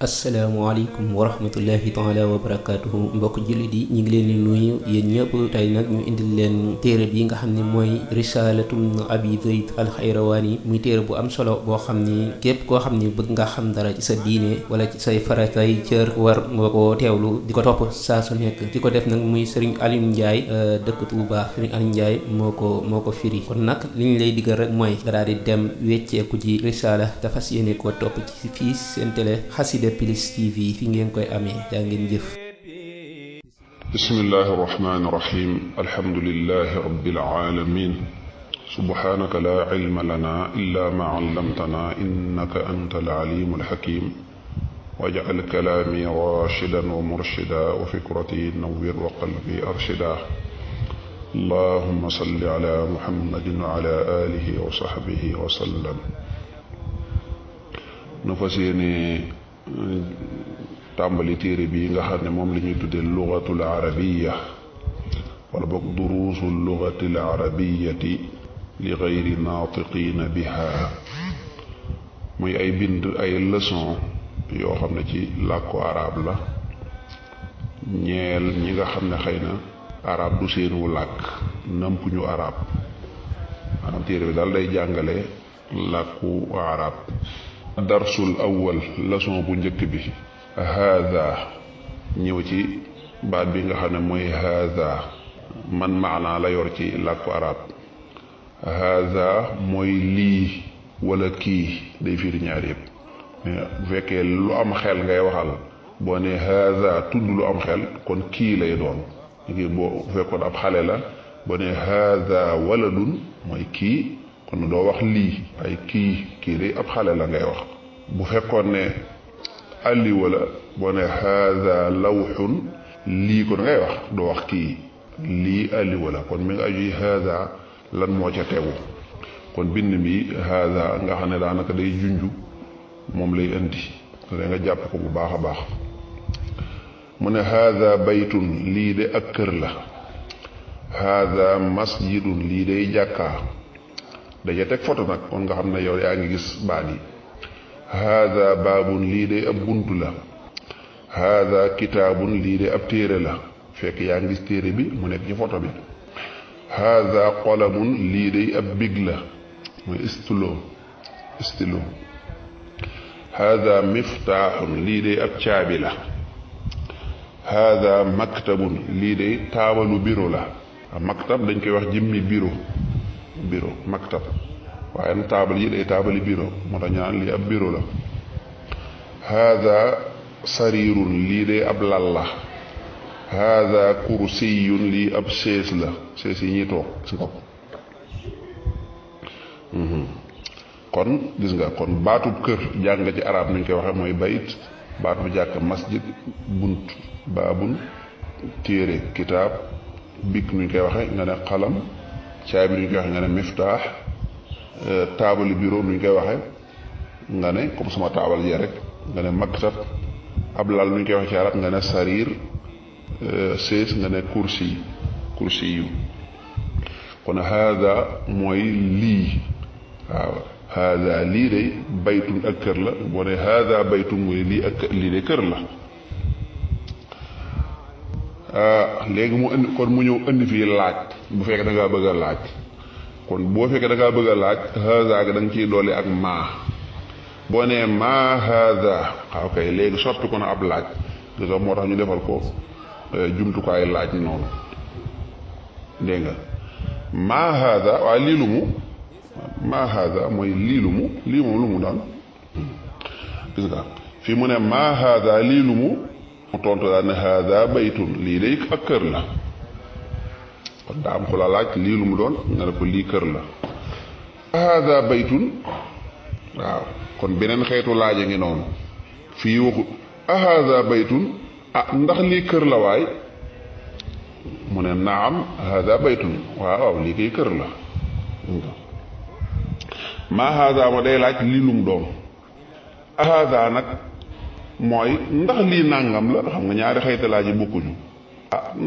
asalaamaaleykum wa rahmatullahi taala wa barakaatuhu mbokk jullit yi ñu ngi leen di nuyu yéen ñëpp tey nag ñu indil leen téere bi nga xam ne mooy risalatum abi zayd alxayrawaani muy téere bu am solo boo xam ni képp koo xam ni bëgg nga xam dara ci sa diine wala ci say faratay cër war nga ko teewlu di ko topp saa su nekk di ko def nag muy Serigne Alioune Ndiaye dëkk Touba Serigne Alioune Ndiaye moo ko firi kon nag li ñu lay diggal rek mooy nga daal di dem wecceeku ji risala te fas yéene koo topp ci fii seen télé Xassida Plus TV fi ngeen koy amee yaa ngeen jëf. bismillahi irrahmani irrahim alhamdulilahi rabbil alamin subhanaka la ilma lana illa ma allamtana innaka anta alalimu alhakim waj'al kalami rashidan wa murshida wa fikrati nawwir wa qalbi arshida allahumma salli ala muhammadin wa ala alihi wa sahbihi wa sallam. nu fas yéene tàmbali téere bi nga xam ne moom la ñuy tuddee lugatul arabiya wala boog duruusul lugatil arabiyati li gayri naatiqiina biha muy ay bind ay leçon yoo xam ne ci làkku arab la ñeel ñi nga xam ne xëy na arab du seenu làkk nampuñu arab maanaam téere bi daal day jàngale làkku arab. darsul awwal leçon bu njëkk bi haada ñëw ci baat bi nga xam ne mooy haada man maanaa la yor ci làkku arab. haada mooy lii wala kii day firi ñaar yëpp bu fekkee lu am xel ngay waxal boo ne haada tudd lu am xel kon kii lay doon léegi boo fekkoon ab xale la boo ne haada waladun mooy kii kon doo wax lii ay kii de ab xale la ngay wax. bu fekkoon ne alli wala boo ne haada lawxun lii kon ngay wax doo wax kii lii alli wala kon mi nga aju haada lan moo ca tegu kon bind mi haada nga xam ne daanaka day junju moom lay indi da nga jàpp ko bu baax a baax. mu ne haada baytun lii de ak kër la. haada masjidun lii day jàkkaa daja teg photo nag kon nga xam ne yow yaa ngi gis baat yi. haada baabun lii de ab bunt la. haada kitaabun lii de ab téere la fekk yaa ngi gis téere bi mu nekk ci photo bi. haada qalamun lii de ab big la mooy stylo. haada miftaaxun lii de ab caabi la. haada maktabun lii de taabalu bureau la. maktab dañ koy wax jëmmi bureau maktab waaye nag taabal yi day taabali bureau moo tax ñaan lii ab bureau la. haada sariirun lii de ab lal la. haada kursiyun lii ab sees la sees yi ñuy toog si ko kon gis nga kon baatub kër jàng ci arab nuñ koy waxee mooy bayit. baatub jàkk masjid bunt baabun téere kitaab bik nuñ koy waxee nga ne xalam caabi nuñ koy waxee nga ne miftaax taabali bureau nuñ koy waxee nga ne comme sama taabal yi rek nga ne maktab ab lal nuñ koy waxee ci arab nga ne sariir sées nga ne kursi yu kon haada mooy lii waaw haada lii de baytun ak kër la boo ne haada baytun mooy lii de kër la. léegi mu indi kon mu ñëw indi fii laaj bu fekkee da ngaa bëgg a laaj kon boo fekkee da ngaa bëgg a laaj haada ga da nga ciy dolli ak maa boo nee maa haada waaw kay léegi soppi ko na ab laaj gis nga moo tax ñu defal ko jumtukaay laaj noonu dégg nga maa haada waaye lii lu mu maa haada mooy lii moom lu mu daan gis nga fii mu ne maa haada lii lu mu tontu daal ne haada baytun lii day ak kër la kon daa am ku la laaj lii lu mu doon nga ne ko lii kër la. haada baytun waaw kon beneen xeetu laaj a ngi noonu fii waxut haada baytun ndax lii kër la waay mu ne naam haada baytun waaw lii kay kër la. maa haada ma day laaj lii lu mu doon. haada nag mooy ndax lii nàngam la xam nga ñaari xëyta laaj yi bokkuñu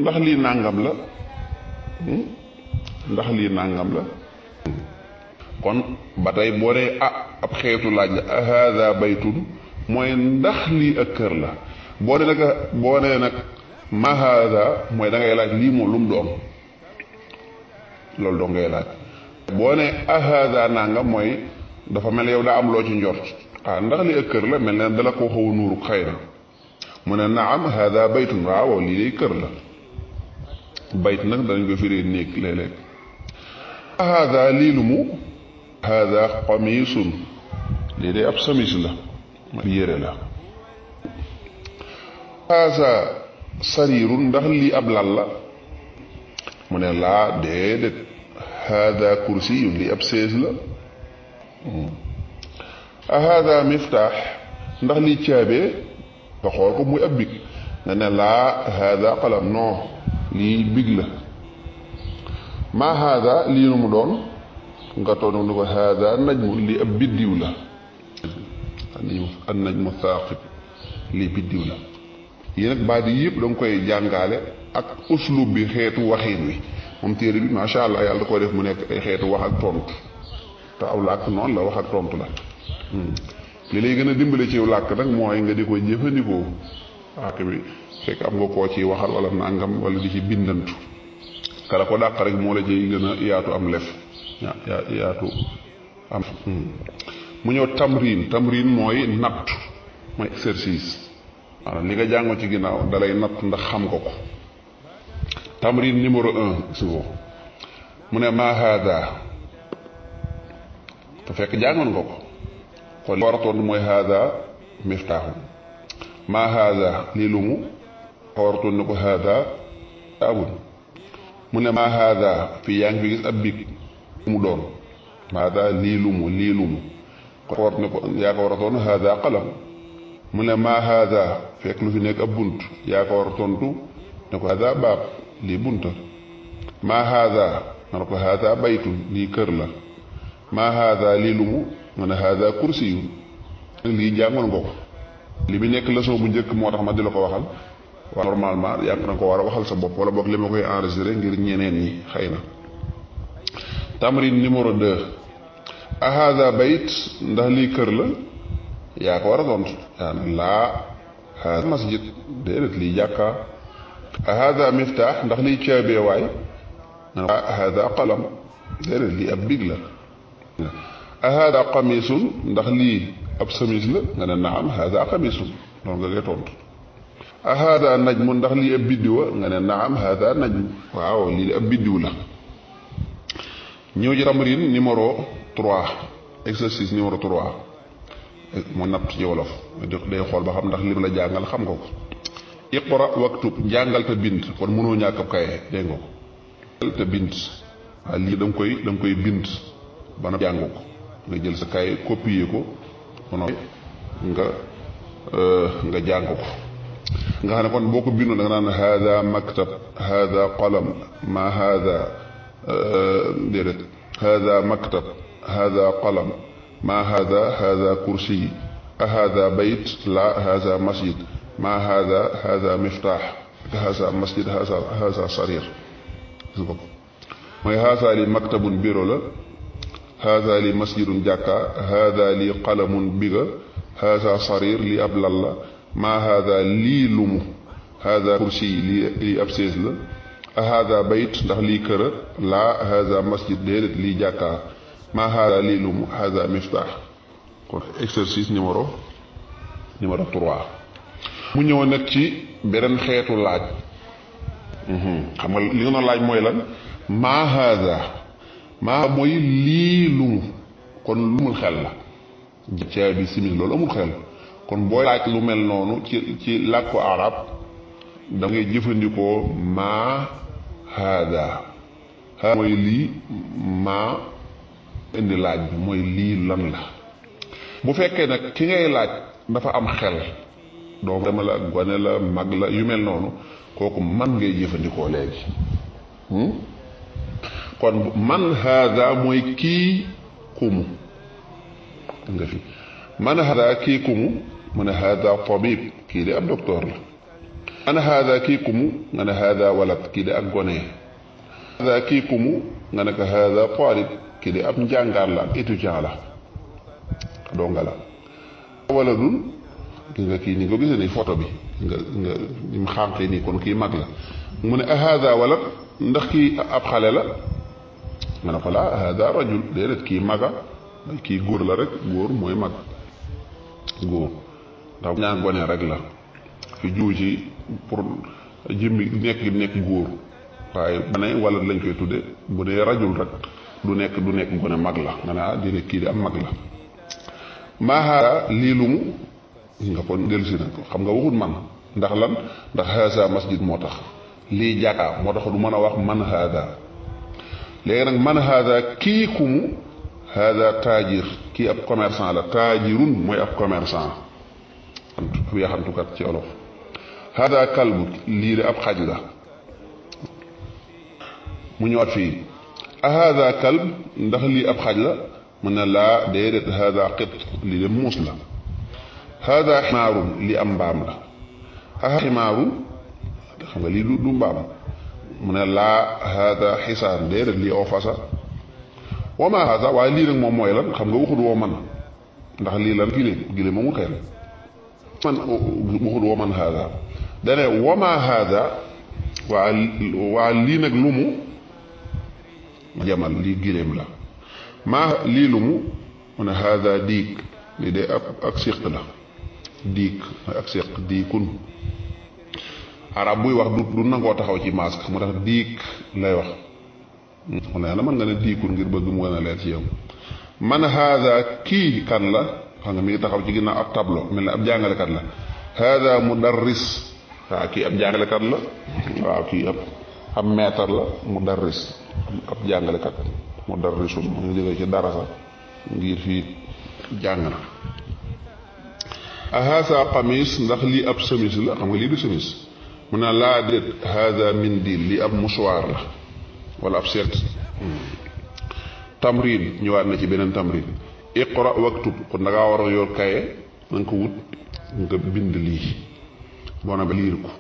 ndax lii nàngam la ndax lii nàngam la kon ba tey boo dee ab xeetu laaj la haada baytun mooy ndax lii ak kër la boo nee nag ma haada mooy da ngay laaj lii moom lu mu doon loolu doo ngay laaj boo ne haada nanga mooy dafa mel yow daa am loo ci njort ndax lii ak kër la mel ne dala koo xaw a nuuru xëy na mu ne naam haada baytun waaw lii day kër la bayt nag danañ ko firee néeg léeg-léeg haada lii lu mu haada qamisun lii day ab samis la yére la haada sariirun ndax lii ab lal la mu ne laa déedéet haada kursiyun lii ab sees la haada miftaax ndax lii caabee nga xool ko muy ab big nga ne laa haada qalam non lii big la maa haada lii nu mu doon nga toog ni ko haada najmu lii ab biddiw la an najmu saaqib lii biddiw la yi nag baat yi yëpp da nga koy jàngaale ak uslub bi xeetu waxiin wi moom téere bi macha allah yàlla da koo def mu nekk ay xeetu wax ak tontu te aw làkk noonu la wax ak tontu la li lay gën a dimbale ci làkk nag mooy nga di ko jëfandikoo làkk bi fekk am nga koo ci waxal wala nangam wala di ci bindantu kala ko dàq rek moo la ciy gën a yaatu am lef yaatu am mu ñëw tamrin mooy natt mooy exercice waaw li nga jàngoo ci ginnaaw dalay natt ndax xam nga ko tamrin numéro 1 si ko mu ne ma haada te fekk jàngoon nga ko kon war a tontu mooy haada miftaaxu ma haada lii lu mu war a tontu ko haada abun mu ne ma haada fii yaa ngi fi gis ab big mu doon ma haada lii lu mu kon war ne ko yaa ko war a tontu haada qalam mu ne ma haada fekk lu fi nekk ab bunt yaa ko war a tontu ne ko haada baab lii bunta ma haada nga ne ko haada baytun lii kër la ma haada lii lu mu nga ne haada kursiyun lii jàngoon nga ko li bi nekk leçon bu njëkk moo tax ma di la ko waxal waaye normalement yaa ngi ko war a waxal sa bopp wala boog li ma koy enregistré ngir ñeneen ñi xëy na tamrin numéro 2 haada bayt ndax lii kër la yaa ko war a tontu yaa ne laa haada masjid déedéet lii jàkka haada miftaax ndax lii caabee waay nga haada qalam déedéet lii ab big la haada qamisun ndax lii ab samis la nga ne naam haada qamisun loolu nga koy tontu haada najmu ndax lii ab biddiwa nga ne naam haada najmu waaw lii ab biddiw la ñëw ci tamrin numéro 3 exercice numéro 3 mu natt ci wolof day xool ba xam ndax lim la jàngal xam nga ko iqra waktub njàngal te bind kon mënoo ñàkk ab kaye dégg nga ko te bind waaw lii da nga koy bind ba na jàng ko nga jël sa kaye copier ko mono nga jàng ko nga xam ne kon boo ko bindoon da nga naan hada maktab hada qalam ma hada déedéet hada maktab hada qalam ma hada kursi hada bayt la hada masjid ma hada miftaax hada masjid hada sarir mooy hada li maktabun bureau la hada li masjidun jàkka hada li qalamun biga hada sarir li ab lal la ma hada lii lumu hada kursi lii ab sées la hada bayt ndax lii kër la hada masjid déedéet lii jàkka ma hada lii lumu hada miftaax kon exercice numéro 3 mu ñëw nag ci beneen xeetu laaj xam nga li nga doon laaj mooy lan ma hada maa mooy lii lumu kon lumul xel la caabi simis loolu amul xel kon booy laaj lu mel noonu ci làkku arab da ngay jëfandikoo maa hada mooy lii maa indi laaj bi mooy lii lan la bu fekkee nag ki ngay laaj dafa am xel doomu dama la gone la mag la yu mel noonu kooku man ngay jëfandikoo léegi kon man hada mooy kii kumu nga fi man hada kii kumu mu ne hada tabib kii de ab docteur la man hada kii kumu nga ne hada walad kii de ak gone hada kii kumu nga ne ko hada talib kii de ab njàngaar la ab étudiant la donga la waladun ki nga kii ni nga gisee ni photo bi nga ni mu xànqee nii kon kii mag la mu ne ahada walad ndax kii ab xale la nga ne ko laa ahada rajul déedéet kii maga kii góor la rek góor mooy mag góor ndax ñaan gone rek la fi juu ci pour jëmmi nekk gi nekk góor waaye bu ne walad lañ koy tudde bu dee rajul rek du nekk gone mag la nga ne ah déedéet kii di am mag la maahaara lii lu mu nga kon dellusi na xam nga waxut man ndax lan ndax haasa masjid moo tax lii jàkka moo tax du mën a wax man haada léegi nag man haada kii kumu haada taajir kii ab commerçant la taajirun mooy ab commerçant ab yaxantukat ci olof haada kalbu lii de ab xaj la mu ñëwaat fii a haada kalb ndax lii ab xaj la mu ne laa déedéet haada qit lii de muus la haada ximaarun lii am mbaam la a ximaarun xam nga lii du mbaam mu ne laa haada xisaan déedéet lii aw fasa wa ma haada waaye lii nag moom mooy lan xam nga waxut woo man ndax lii lan giléem moomu xel man waxut woo man haada dane wa ma haada waa lii nag lu mu jamal lii giléem la maa lii lu mu ne haada diig lii de ak séq la diig ak séq diikun arab buy wax du nangoo taxaw ci masque mu tax diig lay wax mu ne mën nga ne diikun ngir bëgg mu gën a leer ci yow man haada kii kan la xam nga mi ngi taxaw ci ginnaaw ab tableau mel ne ab jàngalekat la haada mudarris waaw kii ab jàngalekat la waaw kii ab maître la mudarris ab jàngalekat mudarrisun mu ngi jógee ci darasa ngir fii jàng na ahasa qamis ndax lii ab semis la xam nga lii du semis mu ne laa déet hada mindil lii ab mouchoir la wala ab seet tamrin ñëwaat na ci beneen tamrin iqra waktub kon da ngaa war a yor kaye na nga ko wut nga bind lii boo na ba liir ko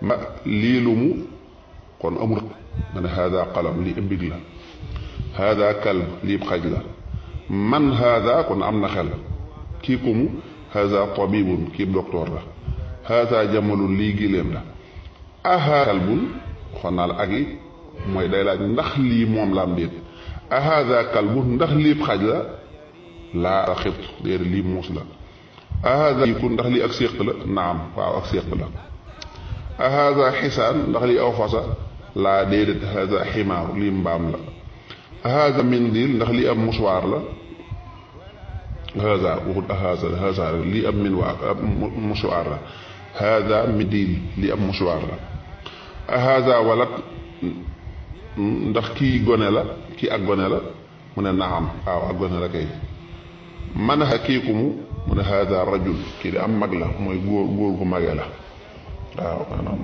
ma lii lu mu kon amul nga ne hada qalam lii mbig la hada kalb lii xaj la man hada kon am na xel kii ko mu hada tabibun kii docteur la hada jamalun lii giléem la aha kalbun xon naa la ak yi mooy day laaj ndax lii moom la am déet ahada kalbun ndax lii xaj la laa xit déedéet lii muus la ahada ku ndax lii ak séq la naam waaw ak séq la ahada xisaan ndax lii aw fasa laa déedéet hada ximaaru lii mbaam la ahada mindil ndax lii ab mouchoir la hada waxut hada lii ab minwaar ab mouchoir la hada midil lii ab mouchoir la ahada walat ndax kii gone la kii ak gone la mu ne naam waaw ak gone la kay man kii ku mu ne hada rajul kii di am mag la mooy góor gu magee la waaw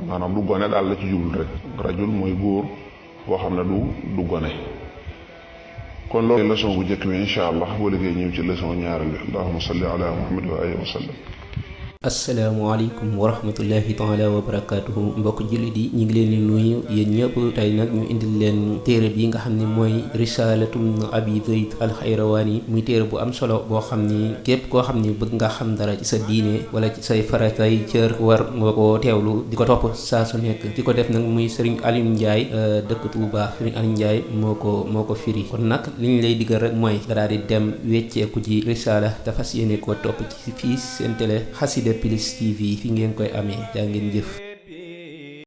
maanaam du gone daal la ci jublu rek rajul mooy góor boo xam ne du gone kon loolu leçon bu njëkk bi incha allah boo liggéey ñëw ci leçon ñaareel bi allahumma salli ala muhammad wa alihi wa sallam asalaamaaleykum wa rahmatullahi taala wa barakatuhu mbokk jullit yi ñu ngi leen di nuyu yéen ñëpp tey nag ñu indil leen téere bi nga xam ne mooy risalatum abi zayd alxayrawaani muy téere bu am solo boo xam ni képp koo xam ni bëgg nga xam dara ci sa diine wala ci say faratay cër war nga ko teewlu di ko topp saa su nekk di ko def nag muy Serigne Alioune Ndiaye dëkk Touba Serigne Alioune Ndiaye moo ko firi kon nag li ñu lay digal rek mooy nga daal di dem wecceeku ci risala te fas yéene koo topp ci fii seen télé Xassida Plus TV fi ngeen koy amee jaa ngeen jëf